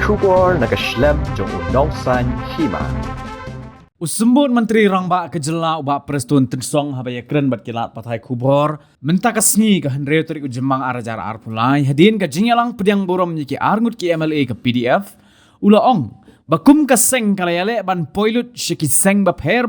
Kubor nakaslem jong unongsan Hima. Usembut Menteri Rangba Kejela uba Prestone tensong habaya keren bat kilat patai kubor menta kasngi ke henreu turik ujemang arajar ar Plie hadin ke jingalang pediang borom nyiki arngut ki MLA ke PDF ula ong bakum ke Seng kalayale ban poilut syiki Seng bapher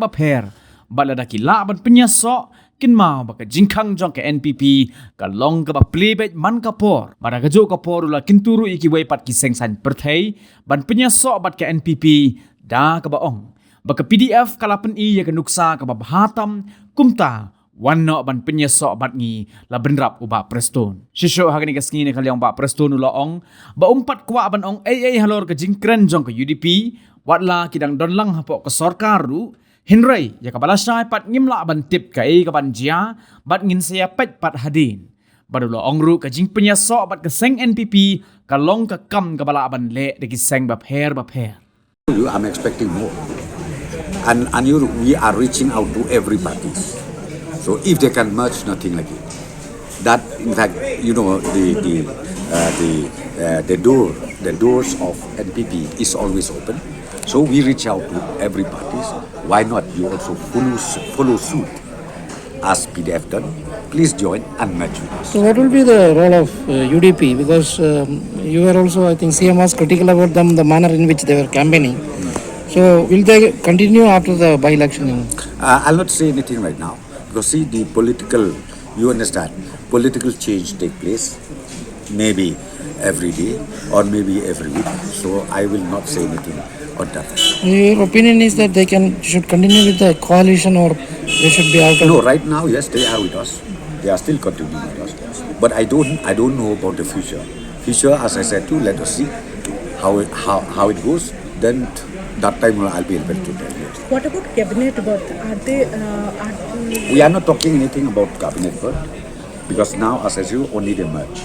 balada kila ban penyasok kin mau baka Jingkhang Jong ke NPP ka long ke Plie Beit man kapor pada kejo kapor ula kinturu Kiwei pat ki Seng Saiñpyrthei ban penyasok bat ke NPP da ke baong baka PDF kalapen i ya ke nuksa ke bahatam kumta wanno ban penyasok bat ngi la benrap uba Prestone shisho hagani kasngi ne kaliang ba Prestone ula ong ba umpat kwa ban ong halor ke Jingkhang Jong ke UDP watla kidang donlang hapok ke sorkaru Henry ya kabalasay pat ngimla ban tip kai ka ban jia bat ngin saya pet pat hadin badulo ongru ka jing penyasok bat ke Seng NPP ka long ka kam ka bala ban le de ki Seng bapher I'm expecting more and we are reaching out to every party, so if they can merge, nothing like it that. In fact, the doors of NPP is always open, so we reach out to every parties. Why not you also follow suit as PDF done? Please join and merge with us. So what will be the role of UDP? Because you were also, I think CM was critical about them, the manner in which they were campaigning. So will they continue after the by-election? I'll not say anything right now because see the political, you understand, political change take place maybe every day or maybe every week. So I will not say anything on that. Your opinion is that they should continue with the coalition or they should be out of... No, right now, yes, they are with us. They are still continuing with us. But I don't know about the future. Future, as I said to you, let us see how it goes. Then that time I'll be able to tell you. What about cabinet birth? We are not talking anything about cabinet birth because now, as I said, only they merge,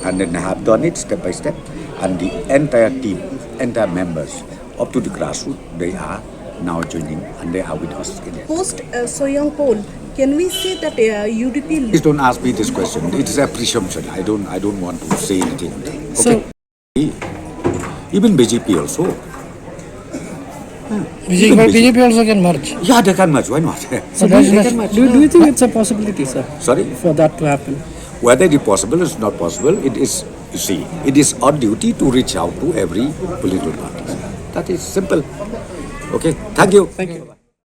and then have done it step by step, and the entire team, entire members up to the grassroots, they are now joining and they are with us. Post Soyoung poll, can we say that UDP? Please don't ask me this question. It is a presumption. I don't want to say anything. Okay. So, even BJP also. BJP also can merge. Yeah, they can merge. Why not? So do you think it's a possibility, sir? Sorry? For that to happen? Whether it is possible or is not possible, it is, you see, it is our duty to reach out to every political party. That is simple. Okay, thank you. Thank you.